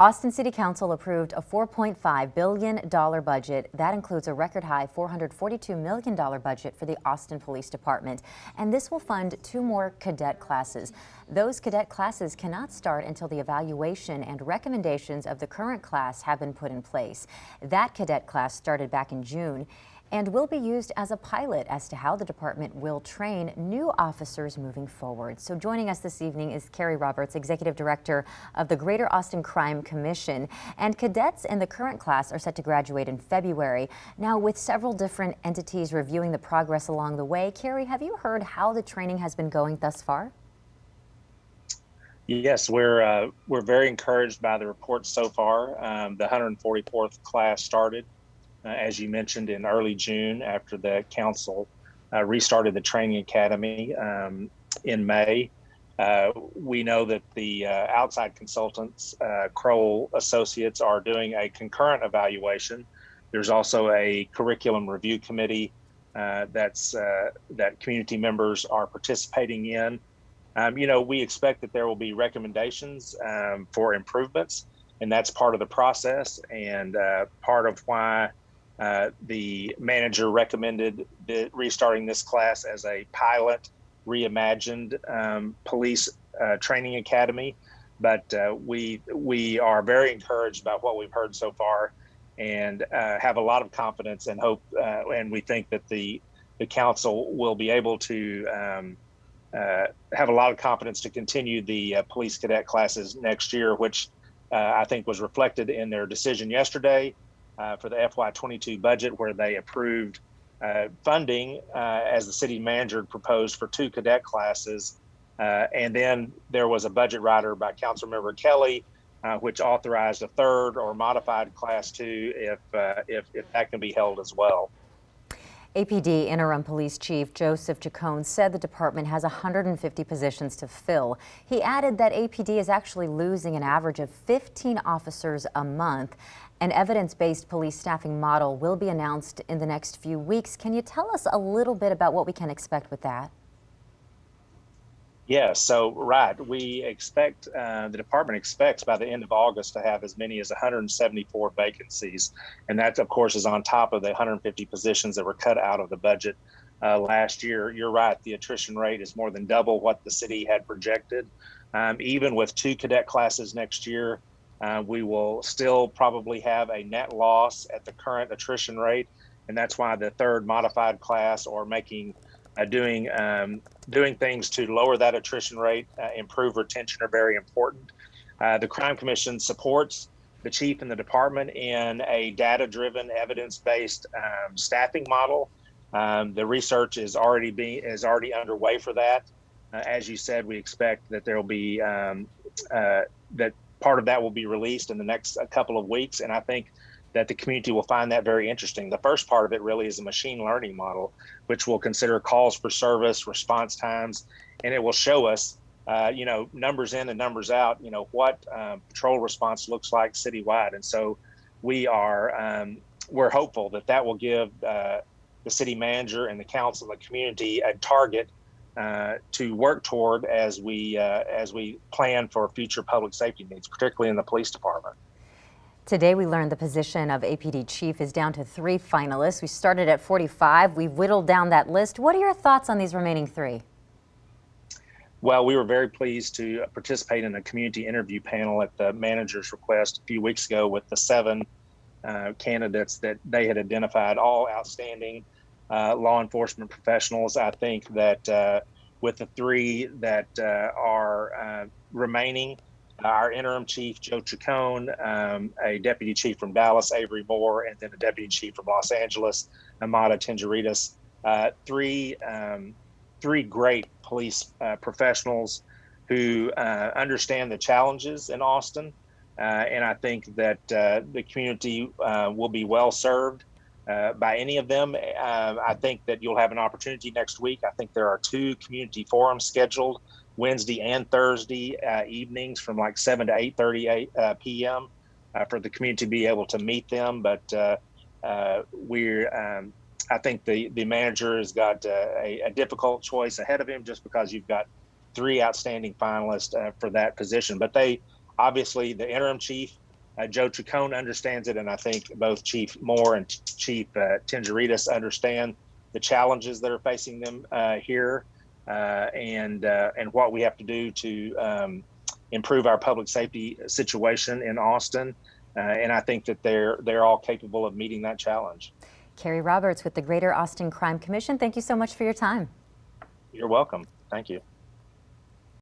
Austin City Council approved a $4.5 billion budget. That includes a record high $442 million budget for the Austin Police Department. And this will fund 2 more cadet classes. Those cadet classes cannot start until the evaluation and recommendations of the current class have been put in place. That cadet class started back in June and will be used as a pilot as to how the department will train new officers moving forward. So joining us this evening is CARY Roberts, Executive Director of the Greater Austin Crime Commission. And cadets in the current class are set to graduate in February. Now, with several different entities reviewing the progress along the way, CARY, have you heard how the training has been going thus far? Yes, we're very encouraged by the reports so far. The 144th class started, as you mentioned, in early June after the council restarted the training academy in May. We know that the outside consultants, Kroll Associates, are doing a concurrent evaluation. There's also a curriculum review committee that community members are participating in. We expect that there will be recommendations for improvements, and that's part of the process and part of why the manager recommended restarting this class as a pilot, reimagined police training academy. But we are very encouraged about what we've heard so far, and have a lot of confidence and hope, and we think that the council will be able to have a lot of confidence to continue the police cadet classes next year, which I think was reflected in their decision yesterday for the FY22 budget, where they approved funding as the city manager proposed for 2 cadet classes. And then there was a budget rider by Councilmember Kelly, which authorized a 3rd or modified class 2 if that can be held as well. APD Interim Police Chief Joseph Chacon said the department has 150 positions to fill. He added that APD is actually losing an average of 15 officers a month. An evidence-based police staffing model will be announced in the next few weeks. Can you tell us a little bit about what we can expect with that? Yeah, so we expect, the department expects by the end of August to have as many as 174 vacancies. And that, of course, is on top of the 150 positions that were cut out of the budget last year. You're right, the attrition rate is more than double what the city had projected. Even with 2 cadet classes next year, we will still probably have a net loss at the current attrition rate. And that's why the 3rd modified class, or doing things to lower that attrition rate, improve retention, are very important. The Crime Commission supports the chief and the department in a data-driven, evidence-based staffing model. The research is already underway for that. As you said, we expect that there will be that part of that will be released in the next couple of weeks, and I think that the community will find that very interesting. The first part of it really is a machine learning model, which will consider calls for service, response times, and it will show us, numbers in and numbers out, what patrol response looks like citywide. And so we're hopeful that will give the city manager and the council and the community a target to work toward as we plan for future public safety needs, particularly in the police department. Today we learned the position of APD chief is down to 3 finalists. We started at 45. We've whittled down that list. What are your thoughts on these remaining 3? Well, we were very pleased to participate in a community interview panel at the manager's request a few weeks ago with the 7 candidates that they had identified, all outstanding law enforcement professionals. I think that with the 3 that are remaining, our interim chief, Joe Chacon, a deputy chief from Dallas, Avery Moore, and then a deputy chief from Los Angeles, Amada Tengeritas. 3 great police professionals who understand the challenges in Austin. And I think that the community will be well served by any of them. I think that you'll have an opportunity next week. I think there are 2 community forums scheduled, Wednesday and Thursday evenings from like 7 to 8:30 p.m. For the community to be able to meet them. But I think the manager has got a difficult choice ahead of him, just because you've got 3 outstanding finalists for that position. But they obviously, the interim chief Joe Tricone understands it, and I think both Chief Moore and Chief Tingeritas understand the challenges that are facing them here, and what we have to do to improve our public safety situation in Austin. And I think that they're all capable of meeting that challenge. Carrie Roberts with the Greater Austin Crime Commission, thank you so much for your time. You're welcome. Thank you.